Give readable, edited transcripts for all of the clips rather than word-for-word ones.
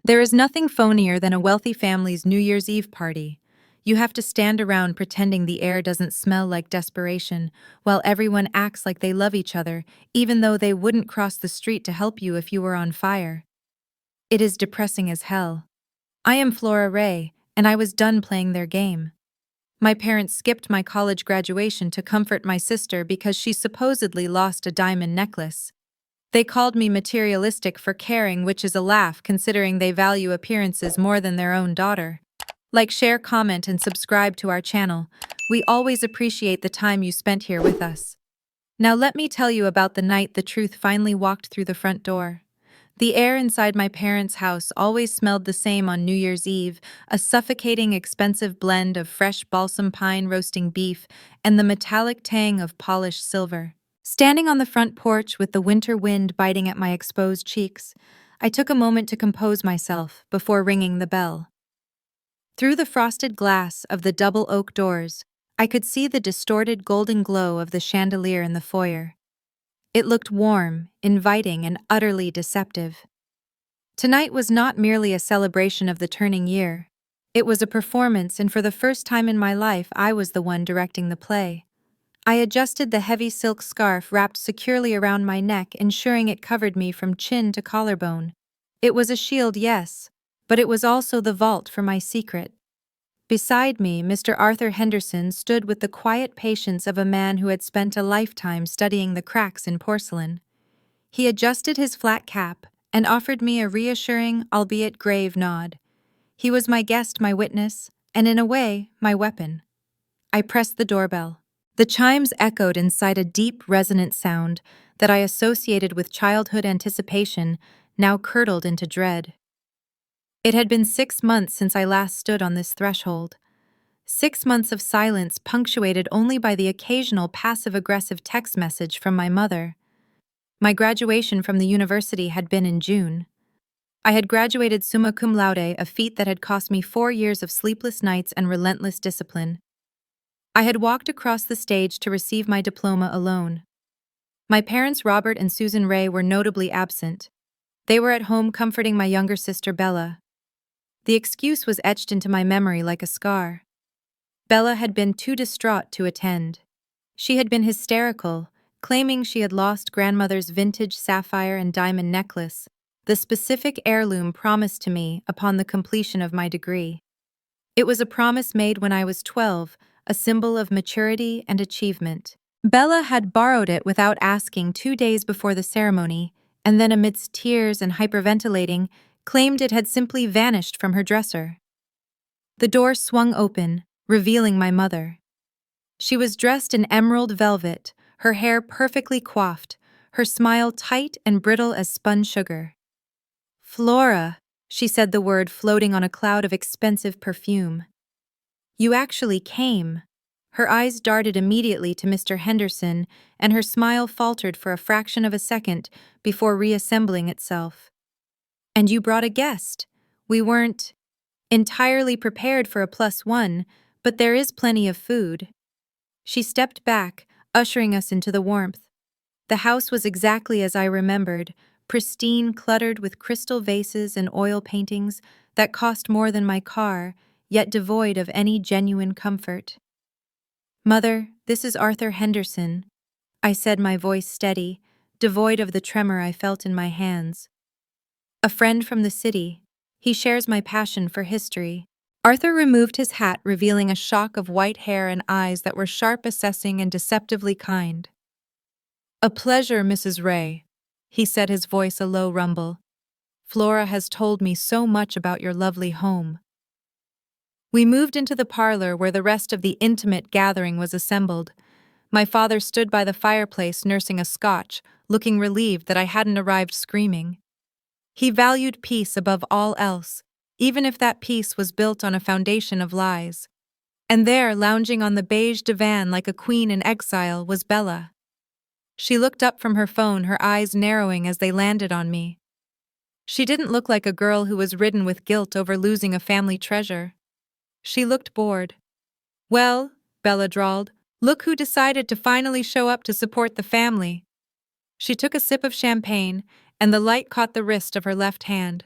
There is nothing phonier than a wealthy family's New Year's Eve party. You have to stand around pretending the air doesn't smell like desperation, while everyone acts like they love each other, even though they wouldn't cross the street to help you if you were on fire. It is depressing as hell. I am Flora Ray, and I was done playing their game. My parents skipped my college graduation to comfort my sister because she supposedly lost a diamond necklace. They called me materialistic for caring, which is a laugh considering they value appearances more than their own daughter. Like, share, comment, and subscribe to our channel. We always appreciate the time you spent here with us. Now let me tell you about the night the truth finally walked through the front door. The air inside my parents' house always smelled the same on New Year's Eve, a suffocating, expensive blend of fresh balsam pine roasting beef and the metallic tang of polished silver. Standing on the front porch with the winter wind biting at my exposed cheeks, I took a moment to compose myself before ringing the bell. Through the frosted glass of the double oak doors, I could see the distorted golden glow of the chandelier in the foyer. It looked warm, inviting, and utterly deceptive. Tonight was not merely a celebration of the turning year. It was a performance, and for the first time in my life, I was the one directing the play. I adjusted the heavy silk scarf wrapped securely around my neck, ensuring it covered me from chin to collarbone. It was a shield, yes, but it was also the vault for my secret. Beside me, Mr. Arthur Henderson stood with the quiet patience of a man who had spent a lifetime studying the cracks in porcelain. He adjusted his flat cap and offered me a reassuring, albeit grave, nod. He was my guest, my witness, and in a way, my weapon. I pressed the doorbell. The chimes echoed inside a deep, resonant sound that I associated with childhood anticipation, now curdled into dread. It had been 6 months since I last stood on this threshold. 6 months of silence punctuated only by the occasional passive-aggressive text message from my mother. My graduation from the university had been in June. I had graduated summa cum laude, a feat that had cost me 4 years of sleepless nights and relentless discipline. I had walked across the stage to receive my diploma alone. My parents, Robert and Susan Ray, were notably absent. They were at home comforting my younger sister, Bella. The excuse was etched into my memory like a scar. Bella had been too distraught to attend. She had been hysterical, claiming she had lost grandmother's vintage sapphire and diamond necklace, the specific heirloom promised to me upon the completion of my degree. It was a promise made when I was 12, a symbol of maturity and achievement. Bella had borrowed it without asking 2 days before the ceremony, and then amidst tears and hyperventilating, claimed it had simply vanished from her dresser. The door swung open, revealing my mother. She was dressed in emerald velvet, her hair perfectly coiffed, her smile tight and brittle as spun sugar. "Flora," she said, the word floating on a cloud of expensive perfume. "You actually came." Her eyes darted immediately to Mr. Henderson, and her smile faltered for a fraction of a second before reassembling itself. "And you brought a guest. We weren't entirely prepared for a +1, but there is plenty of food." She stepped back, ushering us into the warmth. The house was exactly as I remembered, pristine, cluttered with crystal vases and oil paintings that cost more than my car, yet devoid of any genuine comfort. "Mother, this is Arthur Henderson," I said, my voice steady, devoid of the tremor I felt in my hands. "A friend from the city. He shares my passion for history." Arthur removed his hat, revealing a shock of white hair and eyes that were sharp, assessing, and deceptively kind. "A pleasure, Mrs. Ray," he said, his voice a low rumble. "Flora has told me so much about your lovely home." We moved into the parlor where the rest of the intimate gathering was assembled. My father stood by the fireplace nursing a scotch, looking relieved that I hadn't arrived screaming. He valued peace above all else, even if that peace was built on a foundation of lies. And there, lounging on the beige divan like a queen in exile, was Bella. She looked up from her phone, her eyes narrowing as they landed on me. She didn't look like a girl who was ridden with guilt over losing a family treasure. She looked bored. "Well," Bella drawled, "look who decided to finally show up to support the family." She took a sip of champagne, and the light caught the wrist of her left hand.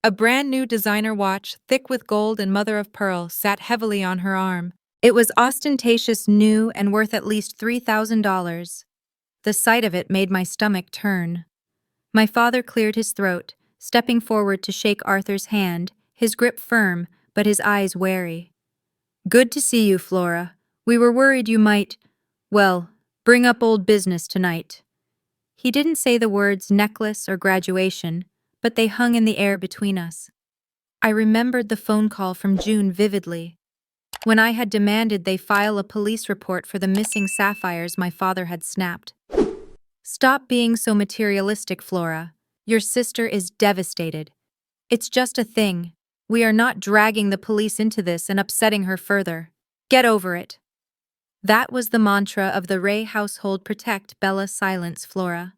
A brand new designer watch, thick with gold and mother of pearl, sat heavily on her arm. It was ostentatious, new, and worth at least $3,000. The sight of it made my stomach turn. My father cleared his throat, stepping forward to shake Arthur's hand, his grip firm, but his eyes wary. "Good to see you, Flora. We were worried you might, well, bring up old business tonight." He didn't say the words necklace or graduation, but they hung in the air between us. I remembered the phone call from June vividly, when I had demanded they file a police report for the missing sapphires my father had snapped. "Stop being so materialistic, Flora. Your sister is devastated. It's just a thing. We are not dragging the police into this and upsetting her further. Get over it." That was the mantra of the Ray household. Protect Bella, silence Flora.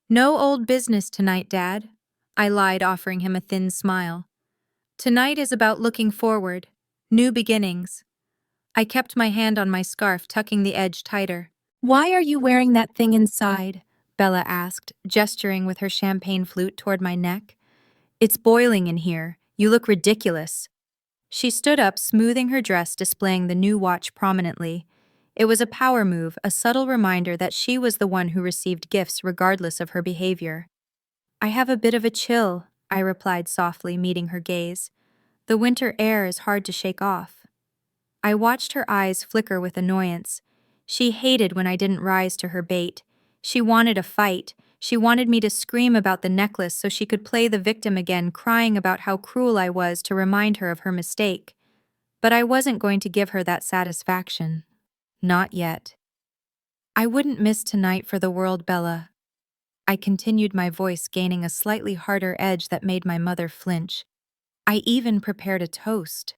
"No old business tonight, Dad," I lied, offering him a thin smile. "Tonight is about looking forward, new beginnings." I kept my hand on my scarf, tucking the edge tighter. "Why are you wearing that thing inside?" Bella asked, gesturing with her champagne flute toward my neck. "It's boiling in here. You look ridiculous." She stood up, smoothing her dress, displaying the new watch prominently. It was a power move, a subtle reminder that she was the one who received gifts regardless of her behavior. "I have a bit of a chill," I replied softly, meeting her gaze. "The winter air is hard to shake off." I watched her eyes flicker with annoyance. She hated when I didn't rise to her bait. She wanted a fight. She wanted me to scream about the necklace so she could play the victim again, crying about how cruel I was to remind her of her mistake. But I wasn't going to give her that satisfaction. Not yet. "I wouldn't miss tonight for the world, Bella." I continued, my voice gaining a slightly harder edge that made my mother flinch. "I even prepared a toast."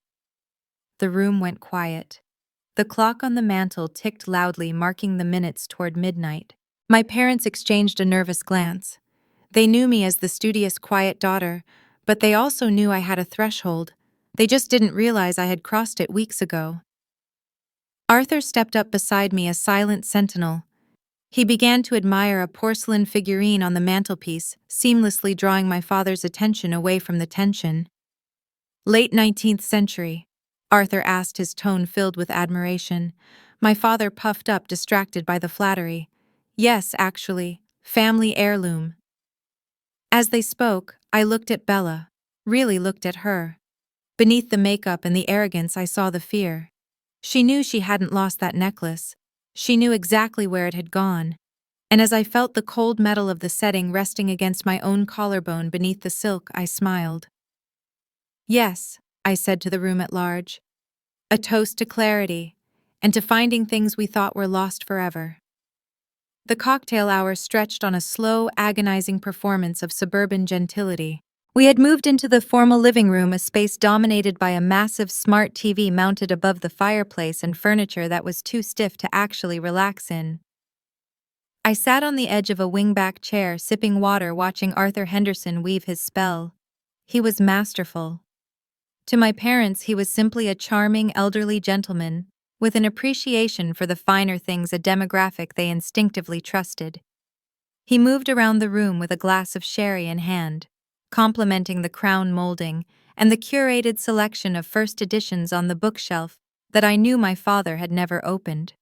The room went quiet. The clock on the mantel ticked loudly, marking the minutes toward midnight. My parents exchanged a nervous glance. They knew me as the studious, quiet daughter, but they also knew I had a threshold. They just didn't realize I had crossed it weeks ago. Arthur stepped up beside me, a silent sentinel. He began to admire a porcelain figurine on the mantelpiece, seamlessly drawing my father's attention away from the tension. "Late 19th century?" Arthur asked, his tone filled with admiration. My father puffed up, distracted by the flattery. "Yes, actually. Family heirloom." As they spoke, I looked at Bella, really looked at her. Beneath the makeup and the arrogance, I saw the fear. She knew she hadn't lost that necklace. She knew exactly where it had gone. And as I felt the cold metal of the setting resting against my own collarbone beneath the silk, I smiled. "Yes," I said to the room at large. "A toast to clarity, and to finding things we thought were lost forever." The cocktail hour stretched on a slow, agonizing performance of suburban gentility. We had moved into the formal living room, a space dominated by a massive smart TV mounted above the fireplace and furniture that was too stiff to actually relax in. I sat on the edge of a wingback chair, sipping water, watching Arthur Henderson weave his spell. He was masterful. To my parents, he was simply a charming, elderly gentleman, with an appreciation for the finer things, a demographic they instinctively trusted. He moved around the room with a glass of sherry in hand, complimenting the crown molding and the curated selection of first editions on the bookshelf that I knew my father had never opened.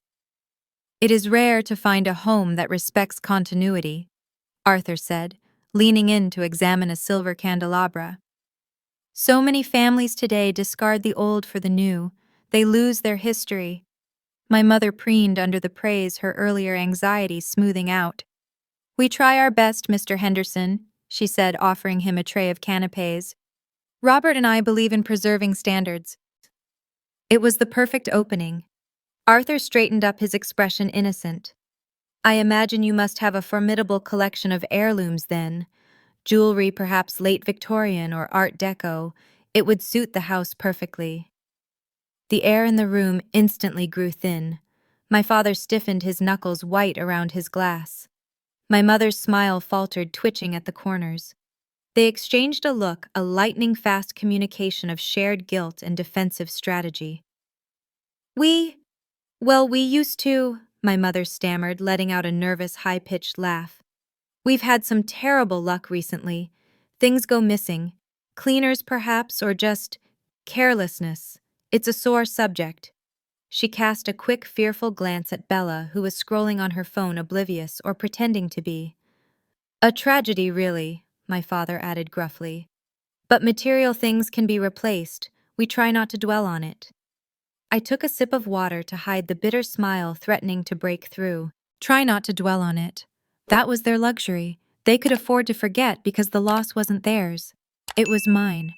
"It is rare to find a home that respects continuity," Arthur said, leaning in to examine a silver candelabra. "So many families today discard the old for the new. They lose their history." My mother preened under the praise, her earlier anxiety smoothing out. "We try our best, Mr. Henderson," she said, offering him a tray of canapés. "Robert and I believe in preserving standards." It was the perfect opening. Arthur straightened up, his expression innocent. "I imagine you must have a formidable collection of heirlooms then. Jewelry, perhaps late Victorian or Art Deco. It would suit the house perfectly." The air in the room instantly grew thin. My father stiffened, his knuckles white around his glass. My mother's smile faltered, twitching at the corners. They exchanged a look, a lightning-fast communication of shared guilt and defensive strategy. We used to," my mother stammered, letting out a nervous, high-pitched laugh. "We've had some terrible luck recently. Things go missing, Cleaners, perhaps, or just carelessness. It's a sore subject. She cast a quick, fearful glance at Bella, who was scrolling on her phone, oblivious or pretending to be. A tragedy, really, my father added gruffly. But material things can be replaced. We try not to dwell on it. I took a sip of water to hide the bitter smile threatening to break through. Try not to dwell on it. That was their luxury. They could afford to forget because the loss wasn't theirs. It was mine.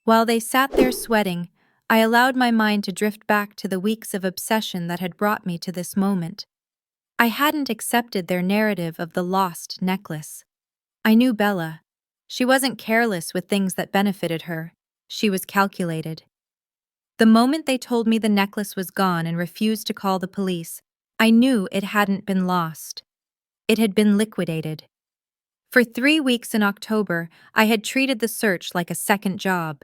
While they sat there sweating, I allowed my mind to drift back to the weeks of obsession that had brought me to this moment. I hadn't accepted their narrative of the lost necklace. I knew Bella. She wasn't careless with things that benefited her. She was calculated. The moment they told me the necklace was gone and refused to call the police, I knew it hadn't been lost. It had been liquidated. For 3 weeks in October, I had treated the search like a second job.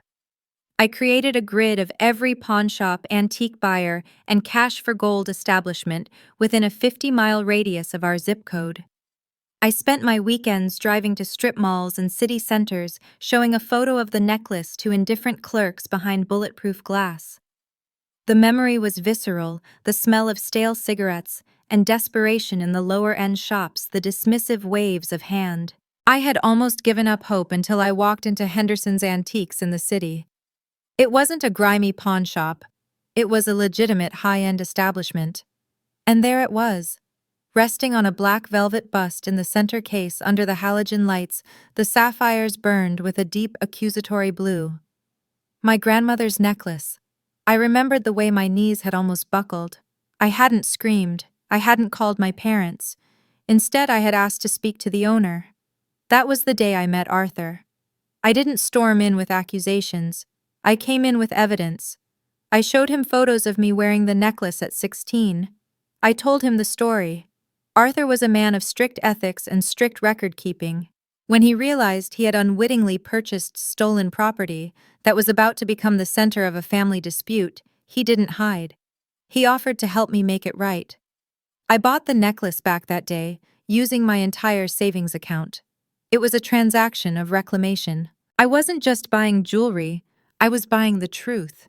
I created a grid of every pawnshop, antique buyer, and cash for gold establishment within a 50-mile radius of our zip code. I spent my weekends driving to strip malls and city centers, showing a photo of the necklace to indifferent clerks behind bulletproof glass. The memory was visceral, the smell of stale cigarettes, and desperation in the lower-end shops, the dismissive waves of hand. I had almost given up hope until I walked into Henderson's Antiques in the city. It wasn't a grimy pawn shop. It was a legitimate high-end establishment. And there it was. Resting on a black velvet bust in the center case under the halogen lights, the sapphires burned with a deep accusatory blue. My grandmother's necklace. I remembered the way my knees had almost buckled. I hadn't screamed. I hadn't called my parents. Instead, I had asked to speak to the owner. That was the day I met Arthur. I didn't storm in with accusations. I came in with evidence. I showed him photos of me wearing the necklace at 16. I told him the story. Arthur was a man of strict ethics and strict record-keeping. When he realized he had unwittingly purchased stolen property that was about to become the center of a family dispute, he didn't hide. He offered to help me make it right. I bought the necklace back that day, using my entire savings account. It was a transaction of reclamation. I wasn't just buying jewelry, I was buying the truth.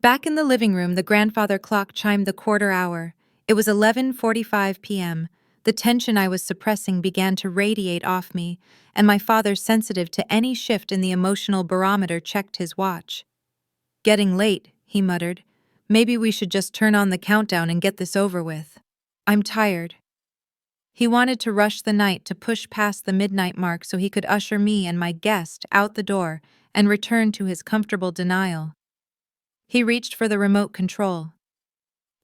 Back in the living room, the grandfather clock chimed the quarter hour. It was 11:45 p.m. The tension I was suppressing began to radiate off me, and my father, sensitive to any shift in the emotional barometer, checked his watch. "Getting late," he muttered. "Maybe we should just turn on the countdown and get this over with. I'm tired." He wanted to rush the night, to push past the midnight mark so he could usher me and my guest out the door and return to his comfortable denial. He reached for the remote control.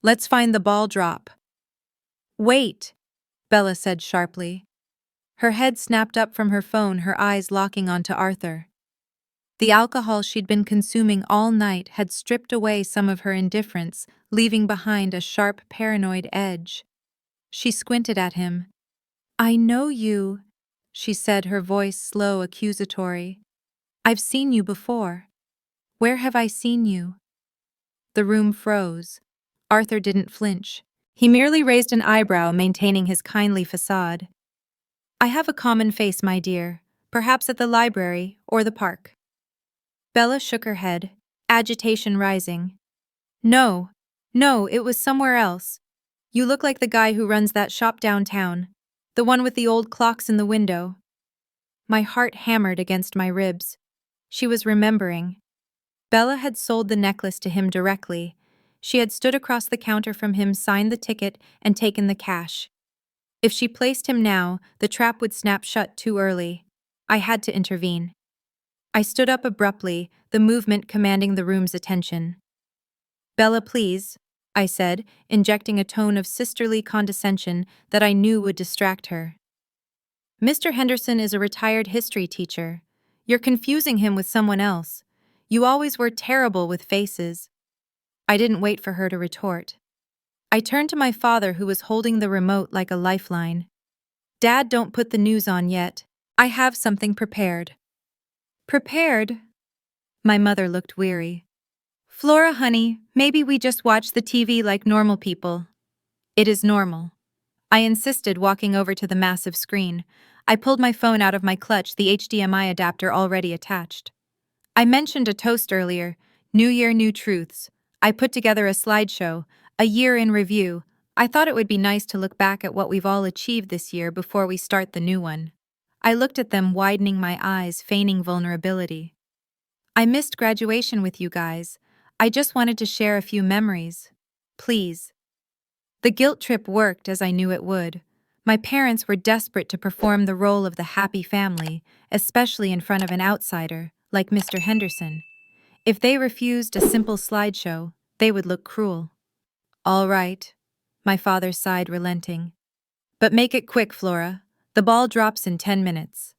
"Let's find the ball drop." "Wait," Bella said sharply. Her head snapped up from her phone, her eyes locking onto Arthur. The alcohol she'd been consuming all night had stripped away some of her indifference, leaving behind a sharp, paranoid edge. She squinted at him. "I know you," she said, her voice slow, accusatory. "I've seen you before. Where have I seen you?" The room froze. Arthur didn't flinch. He merely raised an eyebrow, maintaining his kindly facade. "I have a common face, my dear. Perhaps at the library or the park." Bella shook her head, agitation rising. No, it was somewhere else. You look like the guy who runs that shop downtown. The one with the old clocks in the window." My heart hammered against my ribs. She was remembering. Bella had sold the necklace to him directly. She had stood across the counter from him, signed the ticket, and taken the cash. If she placed him now, the trap would snap shut too early. I had to intervene. I stood up abruptly, the movement commanding the room's attention. "Bella, please," I said, injecting a tone of sisterly condescension that I knew would distract her. "Mr. Henderson is a retired history teacher. You're confusing him with someone else. You always were terrible with faces." I didn't wait for her to retort. I turned to my father, who was holding the remote like a lifeline. "Dad, don't put the news on yet. I have something prepared." "Prepared?" My mother looked weary. "Flora, honey, maybe we just watch the TV like normal people." "It is normal." I insisted, walking over to the massive screen. I pulled my phone out of my clutch, the HDMI adapter already attached. I mentioned a toast earlier. New Year, New Truths. I put together a slideshow, a year in review. I thought it would be nice to look back at what we've all achieved this year before we start the new one. I looked at them, widening my eyes, feigning vulnerability. I missed graduation with you guys. I just wanted to share a few memories. Please. The guilt trip worked as I knew it would. My parents were desperate to perform the role of the happy family, especially in front of an outsider, like Mr. Henderson. If they refused a simple slideshow, they would look cruel. All right, my father sighed, relenting. But make it quick, Flora. The ball drops in 10 minutes.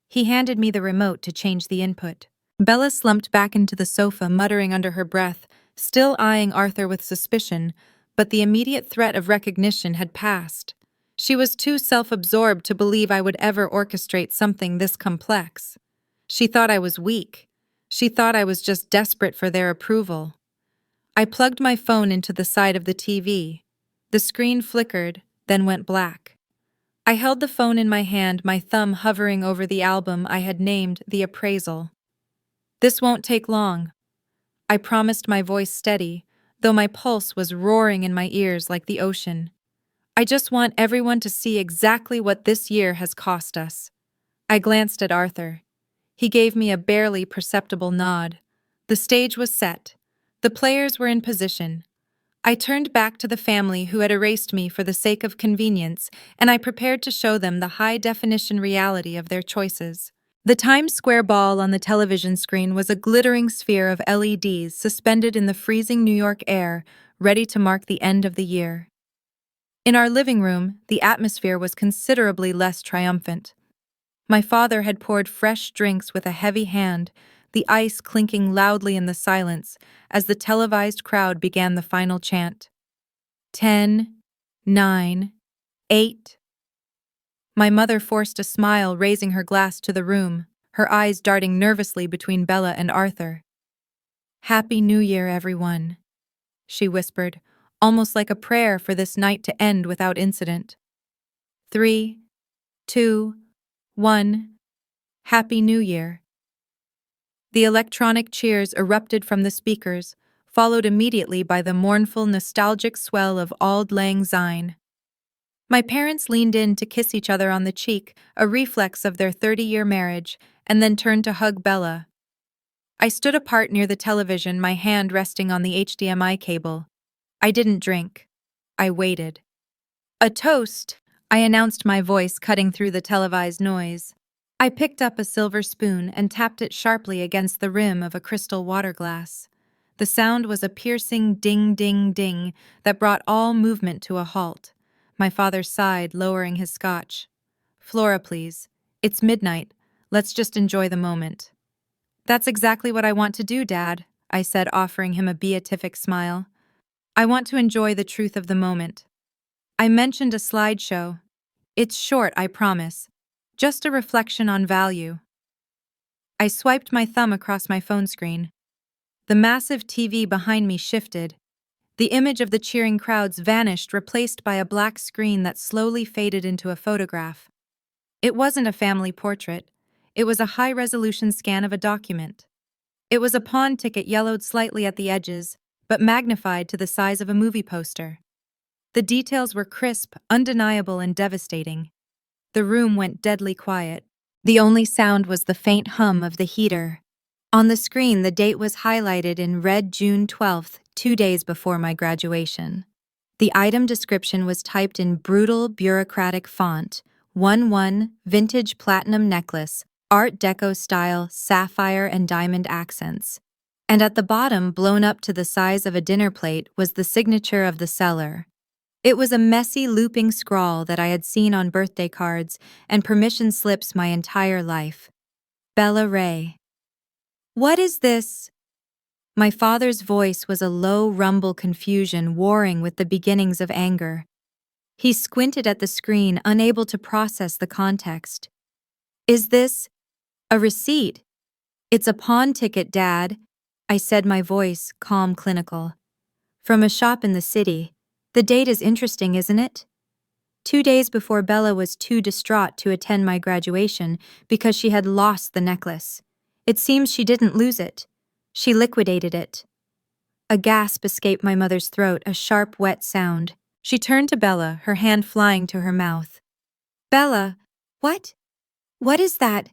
He handed me the remote to change the input. Bella slumped back into the sofa, muttering under her breath, still eyeing Arthur with suspicion, but the immediate threat of recognition had passed. She was too self-absorbed to believe I would ever orchestrate something this complex. She thought I was weak. She thought I was just desperate for their approval. I plugged my phone into the side of the TV. The screen flickered, then went black. I held the phone in my hand, my thumb hovering over the album I had named The Appraisal. This won't take long. I promised, my voice steady, though my pulse was roaring in my ears like the ocean. I just want everyone to see exactly what this year has cost us. I glanced at Arthur. He gave me a barely perceptible nod. The stage was set. The players were in position. I turned back to the family who had erased me for the sake of convenience, and I prepared to show them the high-definition reality of their choices. The Times Square ball on the television screen was a glittering sphere of LEDs suspended in the freezing New York air, ready to mark the end of the year. In our living room, the atmosphere was considerably less triumphant. My father had poured fresh drinks with a heavy hand, the ice clinking loudly in the silence as the televised crowd began the final chant. 10, 9, 8. My mother forced a smile, raising her glass to the room, her eyes darting nervously between Bella and Arthur. "Happy New Year, everyone," she whispered, almost like a prayer for this night to end without incident. 3, 2, 1. Happy New Year. The electronic cheers erupted from the speakers, followed immediately by the mournful, nostalgic swell of Auld Lang Syne. My parents leaned in to kiss each other on the cheek, a reflex of their 30-year marriage, and then turned to hug Bella. I stood apart near the television, my hand resting on the HDMI cable. I didn't drink. I waited. "A toast," I announced, my voice cutting through the televised noise. I picked up a silver spoon and tapped it sharply against the rim of a crystal water glass. The sound was a piercing ding-ding-ding that brought all movement to a halt. My father sighed, lowering his scotch. "Flora, please. It's midnight. Let's just enjoy the moment." "That's exactly what I want to do, Dad," I said, offering him a beatific smile. "I want to enjoy the truth of the moment." I mentioned a slideshow. It's short, I promise. Just a reflection on value. I swiped my thumb across my phone screen. The massive TV behind me shifted. The image of the cheering crowds vanished, replaced by a black screen that slowly faded into a photograph. It wasn't a family portrait. It was a high-resolution scan of a document. It was a pawn ticket, yellowed slightly at the edges, but magnified to the size of a movie poster. The details were crisp, undeniable, and devastating. The room went deadly quiet. The only sound was the faint hum of the heater. On the screen, the date was highlighted in red: June 12th, 2 days before my graduation. The item description was typed in brutal, bureaucratic font: 1-1, vintage platinum necklace, Art Deco style, sapphire and diamond accents. And at the bottom, blown up to the size of a dinner plate, was the signature of the seller. It was a messy, looping scrawl that I had seen on birthday cards and permission slips my entire life. Flora Ray. "What is this?" My father's voice was a low rumble, confusion warring with the beginnings of anger. He squinted at the screen, unable to process the context. "Is this a receipt?" "It's a pawn ticket, Dad," I said, my voice calm, clinical. "From a shop in the city. The date is interesting, isn't it? 2 days before Bella was too distraught to attend my graduation because she had lost the necklace. It seems she didn't lose it. She liquidated it. A gasp escaped my mother's throat, a sharp, wet sound. She turned to Bella, her hand flying to her mouth. Bella, what? What is that?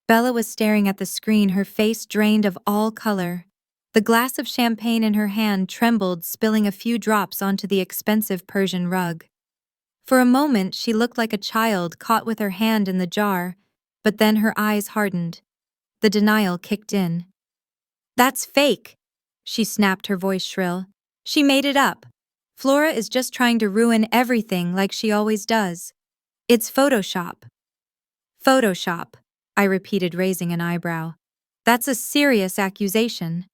Bella was staring at the screen, her face drained of all color. The glass of champagne in her hand trembled, spilling a few drops onto the expensive Persian rug. For a moment, she looked like a child caught with her hand in the jar, but then her eyes hardened. The denial kicked in. That's fake, she snapped, her voice shrill. She made it up. Flora is just trying to ruin everything like she always does. It's Photoshop. Photoshop, I repeated, raising an eyebrow. That's a serious accusation.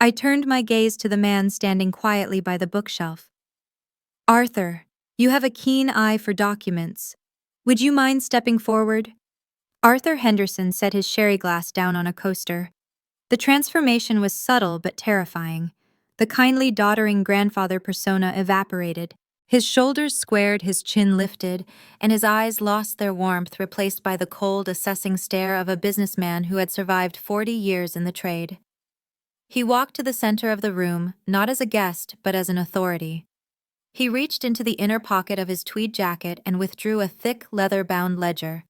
I turned my gaze to the man standing quietly by the bookshelf. Arthur, you have a keen eye for documents. Would you mind stepping forward? Arthur Henderson set his sherry glass down on a coaster. The transformation was subtle but terrifying. The kindly, doddering grandfather persona evaporated. His shoulders squared, his chin lifted, and his eyes lost their warmth, replaced by the cold, assessing stare of a businessman who had survived 40 years in the trade. He walked to the center of the room, not as a guest, but as an authority. He reached into the inner pocket of his tweed jacket and withdrew a thick, leather-bound ledger.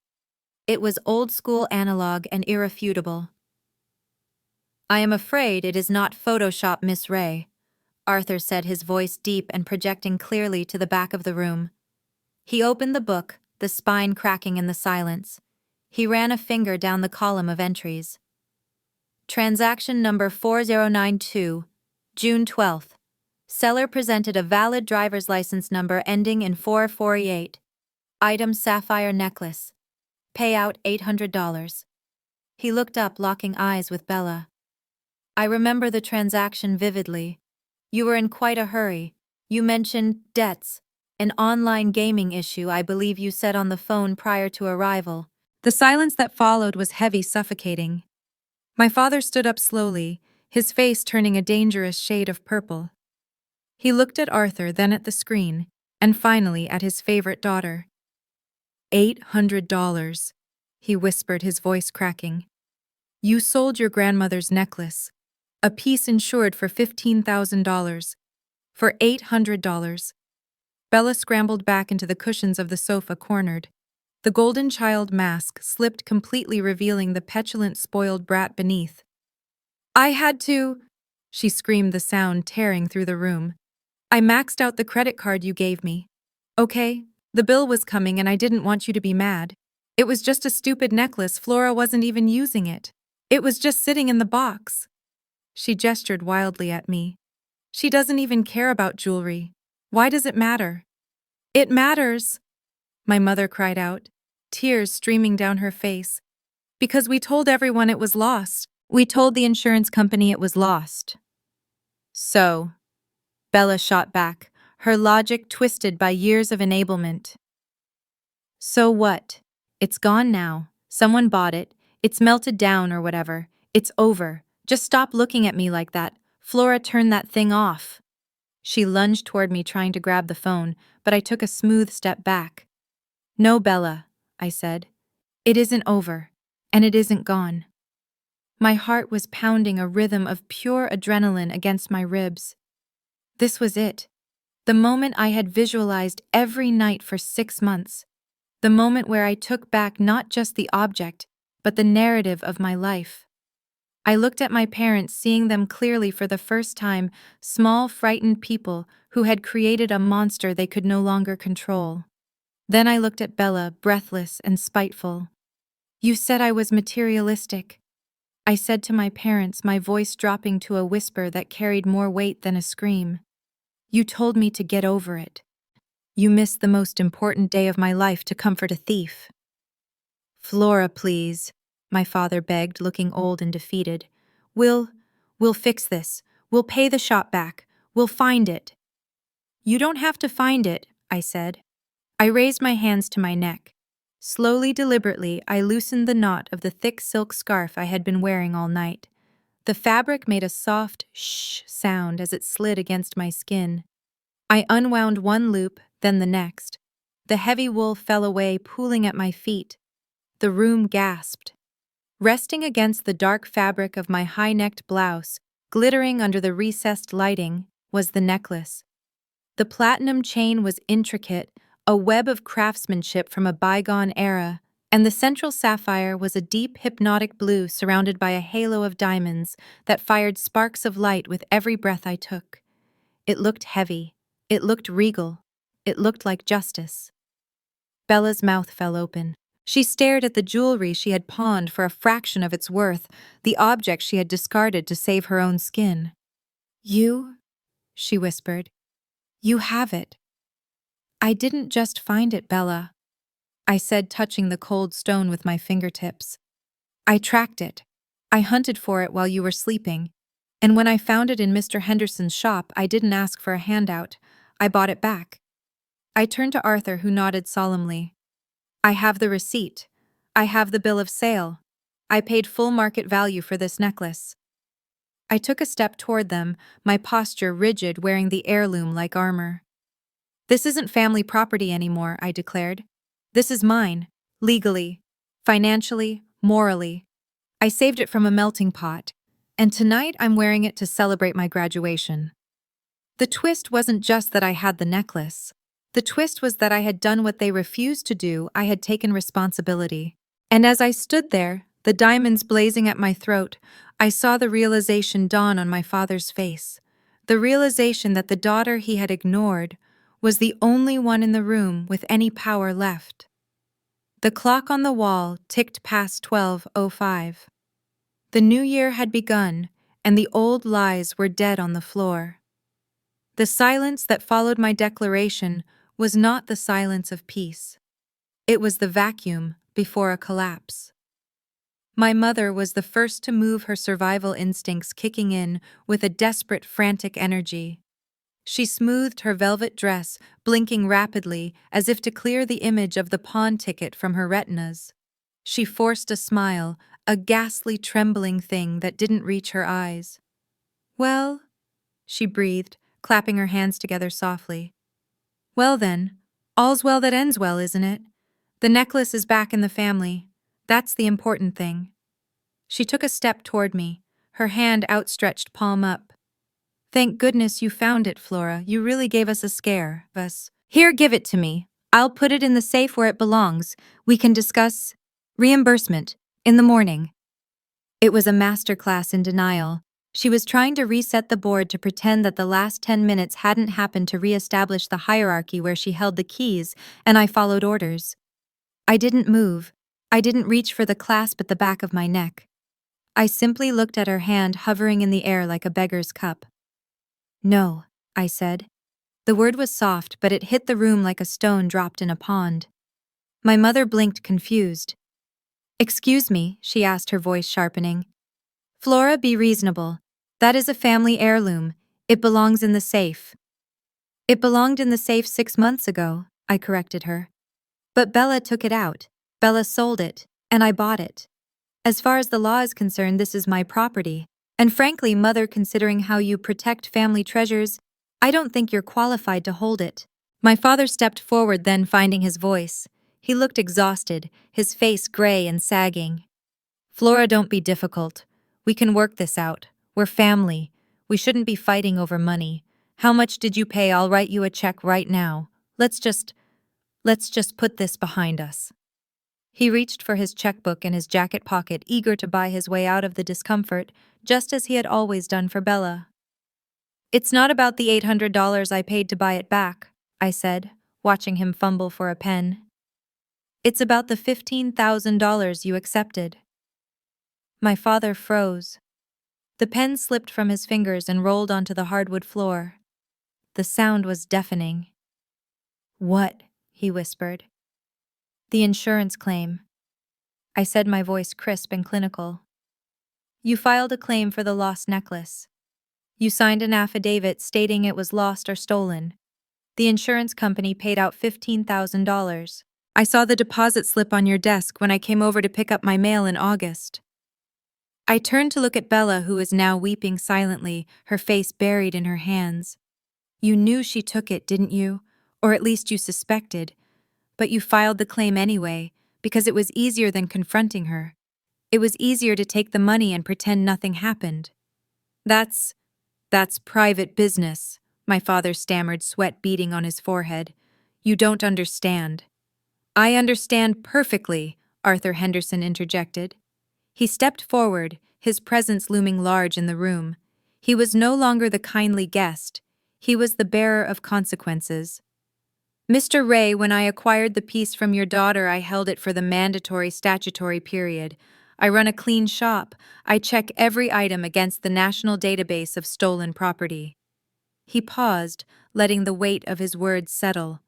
It was old-school, analog, and irrefutable. I am afraid it is not Photoshop, Miss Ray, Arthur said, his voice deep and projecting clearly to the back of the room. He opened the book, the spine cracking in the silence. He ran a finger down the column of entries. Transaction number 4092, June 12th. Seller presented a valid driver's license number ending in 448. Item sapphire necklace. Payout $800. He looked up, locking eyes with Bella. I remember the transaction vividly. You were in quite a hurry. You mentioned debts, an online gaming issue I believe you said on the phone prior to arrival. The silence that followed was heavy, suffocating. My father stood up slowly, his face turning a dangerous shade of purple. He looked at Arthur, then at the screen, and finally at his favorite daughter. $800, he whispered, his voice cracking. You sold your grandmother's necklace, a piece insured for $15,000, for $800. Bella scrambled back into the cushions of the sofa, cornered. The golden child mask slipped completely, revealing the petulant, spoiled brat beneath. I had to, she screamed, the sound tearing through the room. I maxed out the credit card you gave me. Okay, the bill was coming and I didn't want you to be mad. It was just a stupid necklace. Flora wasn't even using it. It was just sitting in the box. She gestured wildly at me. She doesn't even care about jewelry. Why does it matter? It matters, my mother cried out, tears streaming down her face. Because we told everyone it was lost. We told the insurance company it was lost. So, Bella shot back, her logic twisted by years of enablement. So what? It's gone now. Someone bought it. It's melted down or whatever. It's over. Just stop looking at me like that. Flora, turn that thing off. She lunged toward me, trying to grab the phone, but I took a smooth step back. No, Bella, I said. It isn't over, and it isn't gone. My heart was pounding, a rhythm of pure adrenaline against my ribs. This was it. The moment I had visualized every night for 6 months. The moment where I took back not just the object, but the narrative of my life. I looked at my parents, seeing them clearly for the first time, small, frightened people who had created a monster they could no longer control. Then I looked at Bella, breathless and spiteful. You said I was materialistic, I said to my parents, my voice dropping to a whisper that carried more weight than a scream. You told me to get over it. You missed the most important day of my life to comfort a thief. Flora, please, my father begged, looking old and defeated. We'll fix this. We'll pay the shop back. We'll find it. You don't have to find it, I said. I raised my hands to my neck. Slowly, deliberately, I loosened the knot of the thick silk scarf I had been wearing all night. The fabric made a soft shh sound as it slid against my skin. I unwound one loop, then the next. The heavy wool fell away, pooling at my feet. The room gasped. Resting against the dark fabric of my high-necked blouse, glittering under the recessed lighting, was the necklace. The platinum chain was intricate, a web of craftsmanship from a bygone era, and the central sapphire was a deep hypnotic blue surrounded by a halo of diamonds that fired sparks of light with every breath I took. It looked heavy. It looked regal. It looked like justice. Bella's mouth fell open. She stared at the jewelry she had pawned for a fraction of its worth, the object she had discarded to save her own skin. "You?" she whispered. "You have it." "I didn't just find it, Bella," I said, touching the cold stone with my fingertips. "I tracked it. I hunted for it while you were sleeping. And when I found it in Mr. Henderson's shop, I didn't ask for a handout. I bought it back." I turned to Arthur, who nodded solemnly. "I have the receipt. I have the bill of sale. I paid full market value for this necklace." I took a step toward them, my posture rigid, wearing the heirloom like armor. "This isn't family property anymore," I declared. "This is mine, legally, financially, morally. I saved it from a melting pot, and tonight I'm wearing it to celebrate my graduation." The twist wasn't just that I had the necklace. The twist was that I had done what they refused to do. I had taken responsibility. And as I stood there, the diamonds blazing at my throat, I saw the realization dawn on my father's face. The realization that the daughter he had ignored was the only one in the room with any power left. The clock on the wall ticked past 12:05. The new year had begun, and the old lies were dead on the floor. The silence that followed my declaration was not the silence of peace. It was the vacuum before a collapse. My mother was the first to move, her survival instincts kicking in with a desperate, frantic energy. She smoothed her velvet dress, blinking rapidly as if to clear the image of the pawn ticket from her retinas. She forced a smile, a ghastly, trembling thing that didn't reach her eyes. "Well," she breathed, clapping her hands together softly. "Well then, all's well that ends well, isn't it? The necklace is back in the family. That's the important thing." She took a step toward me, her hand outstretched, palm up. "Thank goodness you found it, Flora. You really gave us a scare, Here, give it to me. I'll put it in the safe where it belongs. We can discuss reimbursement in the morning." It was a masterclass in denial. She was trying to reset the board to pretend that the last 10 minutes hadn't happened, to reestablish the hierarchy where she held the keys, and I followed orders. I didn't move. I didn't reach for the clasp at the back of my neck. I simply looked at her hand hovering in the air like a beggar's cup. "No," I said. The word was soft, but it hit the room like a stone dropped in a pond. My mother blinked, confused. "Excuse me," she asked, her voice sharpening. "Flora, be reasonable. That is a family heirloom. It belongs in the safe." "It belonged in the safe 6 months ago," I corrected her. "But Bella took it out. Bella sold it, and I bought it. As far as the law is concerned, this is my property. And frankly, Mother, considering how you protect family treasures, I don't think you're qualified to hold it." My father stepped forward, then finding his voice. He looked exhausted, his face gray and sagging. "Flora, don't be difficult. We can work this out. We're family. We shouldn't be fighting over money. How much did you pay? I'll write you a check right now. Let's just put this behind us." He reached for his checkbook in his jacket pocket, eager to buy his way out of the discomfort, just as he had always done for Bella. "It's not about the $800 I paid to buy it back," I said, watching him fumble for a pen. "It's about the $15,000 you accepted." My father froze. The pen slipped from his fingers and rolled onto the hardwood floor. The sound was deafening. "What?" he whispered. "The insurance claim," I said, my voice crisp and clinical. "You filed a claim for the lost necklace. You signed an affidavit stating it was lost or stolen. The insurance company paid out $15,000. I saw the deposit slip on your desk when I came over to pick up my mail in August." I turned to look at Bella, who was now weeping silently, her face buried in her hands. "You knew she took it, didn't you? Or at least you suspected. But you filed the claim anyway, because it was easier than confronting her. It was easier to take the money and pretend nothing happened. That's private business, my father stammered, sweat beading on his forehead. You don't understand. I understand perfectly, Arthur Henderson interjected. He stepped forward, his presence looming large in the room. He was no longer the kindly guest. He was the bearer of consequences. Mr. Ray, when I acquired the piece from your daughter, I held it for the mandatory statutory period. I run a clean shop. I check every item against the national database of stolen property. He paused, letting the weight of his words settle.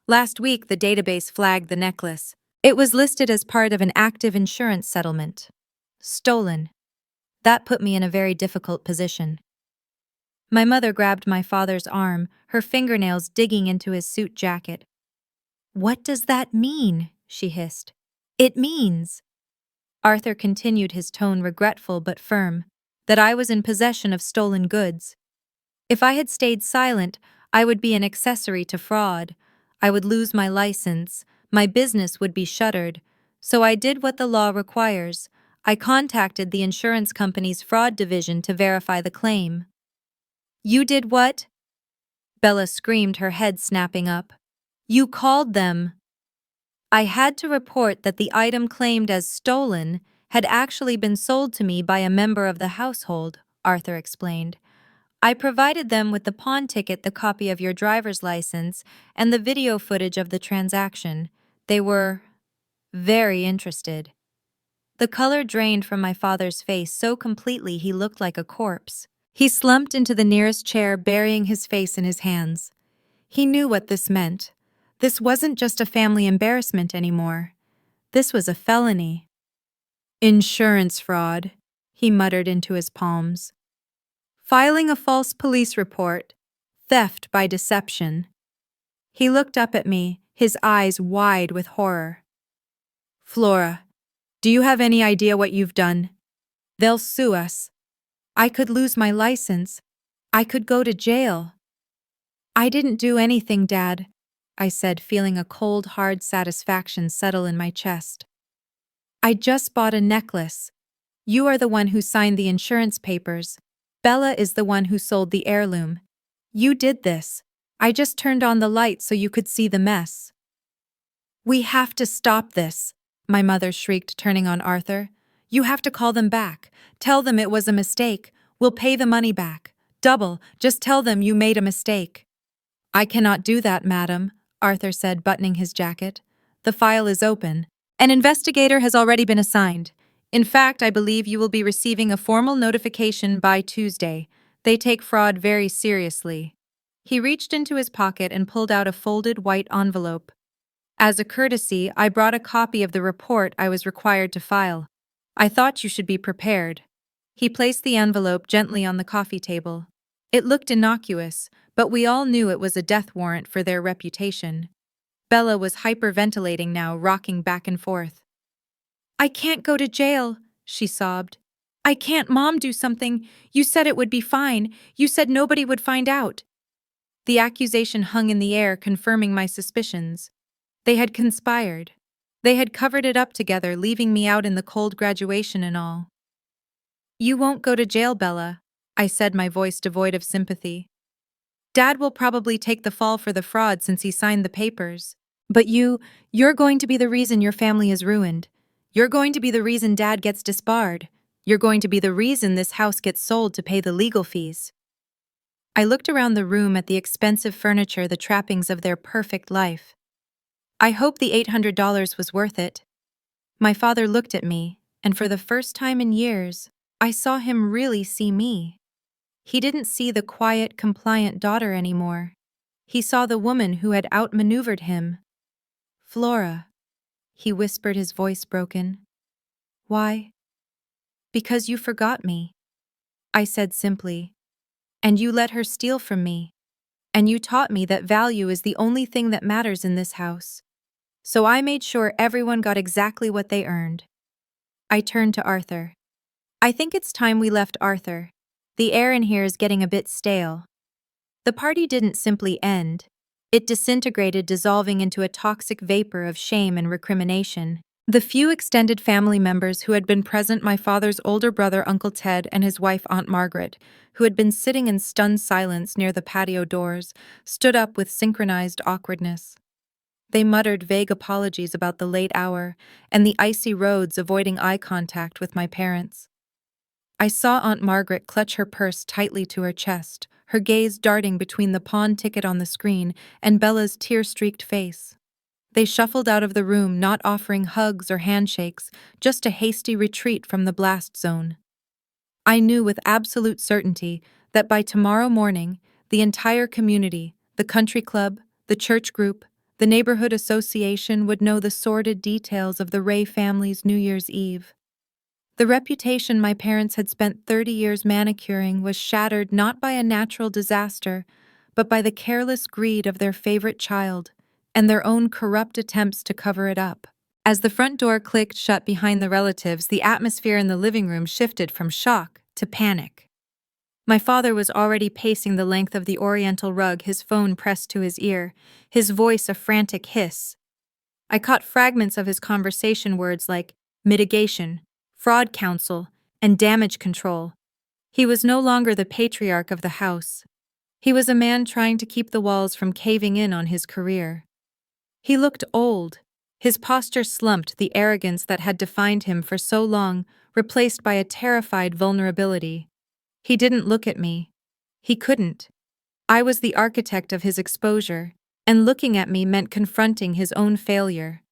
Last week, the database flagged the necklace. It was listed as part of an active insurance settlement. Stolen. That put me in a very difficult position. My mother grabbed my father's arm, her fingernails digging into his suit jacket. What does that mean? She hissed. It means, Arthur continued, his tone regretful but firm, that I was in possession of stolen goods. If I had stayed silent, I would be an accessory to fraud. I would lose my license, my business would be shuttered. So I did what the law requires. I contacted the insurance company's fraud division to verify the claim. You did what? Bella screamed, her head snapping up. You called them. I had to report that the item claimed as stolen had actually been sold to me by a member of the household, Arthur explained. I provided them with the pawn ticket, the copy of your driver's license, and the video footage of the transaction. They were very interested. The color drained from my father's face so completely he looked like a corpse. He slumped into the nearest chair, burying his face in his hands. He knew what this meant. This wasn't just a family embarrassment anymore. This was a felony. Insurance fraud, he muttered into his palms. Filing a false police report. Theft by deception. He looked up at me, his eyes wide with horror. Flora, do you have any idea what you've done? They'll sue us. I could lose my license. I could go to jail. I didn't do anything, Dad, I said, feeling a cold, hard satisfaction settle in my chest. I just bought a necklace. You are the one who signed the insurance papers. Bella is the one who sold the heirloom. You did this. I just turned on the light so you could see the mess. We have to stop this, my mother shrieked, turning on Arthur. You have to call them back. Tell them it was a mistake. We'll pay the money back. Double. Just tell them you made a mistake. I cannot do that, madam, Arthur said, buttoning his jacket. The file is open. An investigator has already been assigned. In fact, I believe you will be receiving a formal notification by Tuesday. They take fraud very seriously. He reached into his pocket and pulled out a folded white envelope. As a courtesy, I brought a copy of the report I was required to file. I thought you should be prepared. He placed the envelope gently on the coffee table. It looked innocuous, but we all knew it was a death warrant for their reputation. Bella was hyperventilating now, rocking back and forth. I can't go to jail, she sobbed. I can't, Mom, do something. You said it would be fine. You said nobody would find out. The accusation hung in the air, confirming my suspicions. They had conspired. They had covered it up together, leaving me out in the cold, graduation and all. You won't go to jail, Bella, I said, my voice devoid of sympathy. Dad will probably take the fall for the fraud since he signed the papers. But you're going to be the reason your family is ruined. You're going to be the reason Dad gets disbarred. You're going to be the reason this house gets sold to pay the legal fees. I looked around the room at the expensive furniture, the trappings of their perfect life. I hope the $800 was worth it. My father looked at me, and for the first time in years, I saw him really see me. He didn't see the quiet, compliant daughter anymore. He saw the woman who had outmaneuvered him. Flora, he whispered, his voice broken. Why? Because you forgot me, I said simply. And you let her steal from me. And you taught me that value is the only thing that matters in this house. So I made sure everyone got exactly what they earned. I turned to Arthur. I think it's time we left, Arthur. The air in here is getting a bit stale. The party didn't simply end. It disintegrated, dissolving into a toxic vapor of shame and recrimination. The few extended family members who had been present, my father's older brother Uncle Ted and his wife Aunt Margaret, who had been sitting in stunned silence near the patio doors, stood up with synchronized awkwardness. They muttered vague apologies about the late hour and the icy roads, avoiding eye contact with my parents. I saw Aunt Margaret clutch her purse tightly to her chest, her gaze darting between the pawn ticket on the screen and Bella's tear-streaked face. They shuffled out of the room, not offering hugs or handshakes, just a hasty retreat from the blast zone. I knew with absolute certainty that by tomorrow morning, the entire community, the country club, the church group, the neighborhood association would know the sordid details of the Ray family's New Year's Eve. The reputation my parents had spent 30 years manicuring was shattered not by a natural disaster, but by the careless greed of their favorite child and their own corrupt attempts to cover it up. As the front door clicked shut behind the relatives, the atmosphere in the living room shifted from shock to panic. My father was already pacing the length of the oriental rug, his phone pressed to his ear, his voice a frantic hiss. I caught fragments of his conversation, words like mitigation, fraud counsel, and damage control. He was no longer the patriarch of the house. He was a man trying to keep the walls from caving in on his career. He looked old, his posture slumped, the arrogance that had defined him for so long replaced by a terrified vulnerability. He didn't look at me. He couldn't. I was the architect of his exposure, and looking at me meant confronting his own failure.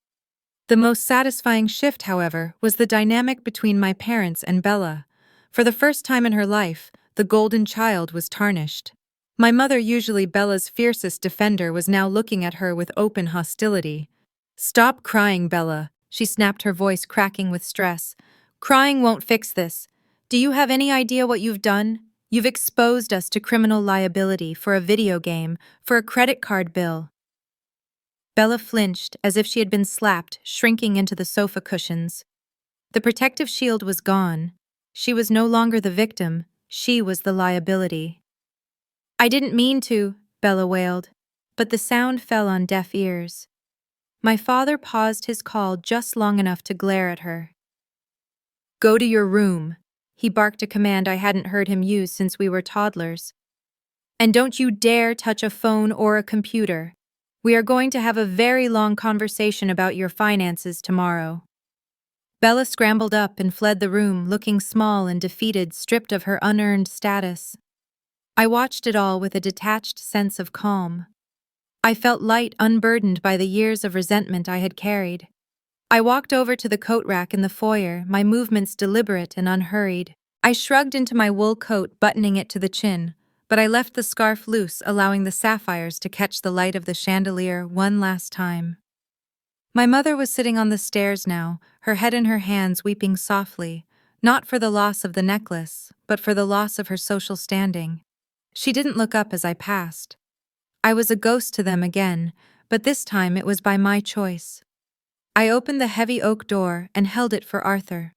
The most satisfying shift, however, was the dynamic between my parents and Bella. For the first time in her life, the golden child was tarnished. My mother, usually Bella's fiercest defender, was now looking at her with open hostility. "Stop crying, Bella," she snapped, her voice cracking with stress. "Crying won't fix this. Do you have any idea what you've done? You've exposed us to criminal liability for a video game, for a credit card bill." Bella flinched as if she had been slapped, shrinking into the sofa cushions. The protective shield was gone. She was no longer the victim, she was the liability. "I didn't mean to," Bella wailed, but the sound fell on deaf ears. My father paused his call just long enough to glare at her. "Go to your room," he barked, a command I hadn't heard him use since we were toddlers. "And don't you dare touch a phone or a computer. We are going to have a very long conversation about your finances tomorrow." Bella scrambled up and fled the room, looking small and defeated, stripped of her unearned status. I watched it all with a detached sense of calm. I felt light, unburdened by the years of resentment I had carried. I walked over to the coat rack in the foyer, my movements deliberate and unhurried. I shrugged into my wool coat, buttoning it to the chin, but I left the scarf loose, allowing the sapphires to catch the light of the chandelier one last time. My mother was sitting on the stairs now, her head in her hands, weeping softly, not for the loss of the necklace, but for the loss of her social standing. She didn't look up as I passed. I was a ghost to them again, but this time it was by my choice. I opened the heavy oak door and held it for Arthur.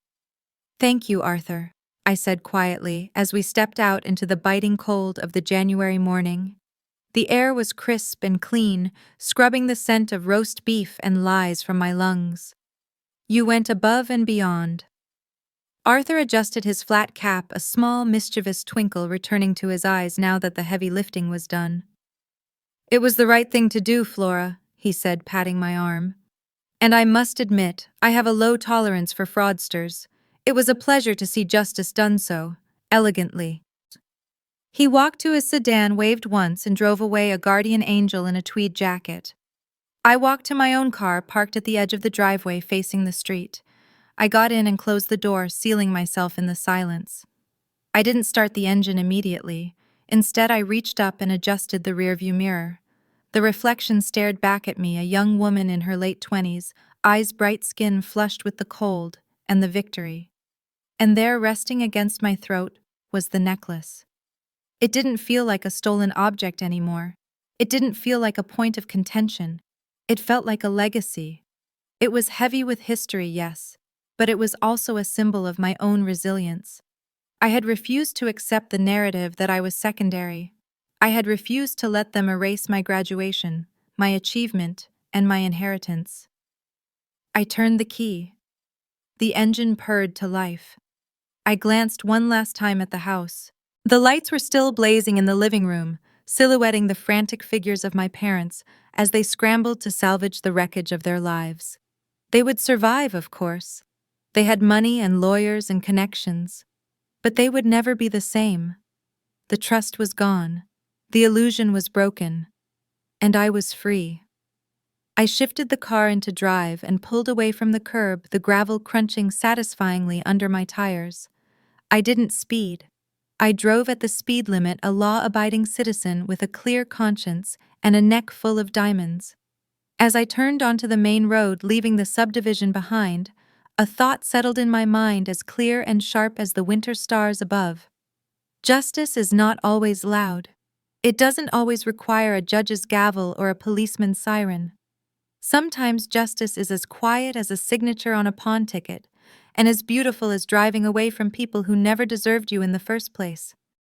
"Thank you, Arthur," I said quietly as we stepped out into the biting cold of the January morning. The air was crisp and clean, scrubbing the scent of roast beef and lies from my lungs. "You went above and beyond." Arthur adjusted his flat cap, a small, mischievous twinkle returning to his eyes now that the heavy lifting was done. "It was the right thing to do, Flora," he said, patting my arm. "And I must admit, I have a low tolerance for fraudsters. It was a pleasure to see justice done so, elegantly." He walked to his sedan, waved once, and drove away, a guardian angel in a tweed jacket. I walked to my own car, parked at the edge of the driveway facing the street. I got in and closed the door, sealing myself in the silence. I didn't start the engine immediately. Instead, I reached up and adjusted the rearview mirror. The reflection stared back at me, a young woman in her late 20s, eyes bright, skin flushed with the cold, and the victory. And there, resting against my throat, was the necklace. It didn't feel like a stolen object anymore. It didn't feel like a point of contention. It felt like a legacy. It was heavy with history, yes, but it was also a symbol of my own resilience. I had refused to accept the narrative that I was secondary. I had refused to let them erase my graduation, my achievement, and my inheritance. I turned the key. The engine purred to life. I glanced one last time at the house. The lights were still blazing in the living room, silhouetting the frantic figures of my parents as they scrambled to salvage the wreckage of their lives. They would survive, of course. They had money and lawyers and connections. But they would never be the same. The trust was gone. The illusion was broken. And I was free. I shifted the car into drive and pulled away from the curb, the gravel crunching satisfyingly under my tires. I didn't speed. I drove at the speed limit, a law-abiding citizen with a clear conscience and a neck full of diamonds. As I turned onto the main road, leaving the subdivision behind, a thought settled in my mind as clear and sharp as the winter stars above. Justice is not always loud. It doesn't always require a judge's gavel or a policeman's siren. Sometimes justice is as quiet as a signature on a pawn ticket, and as beautiful as driving away from people who never deserved you in the first place.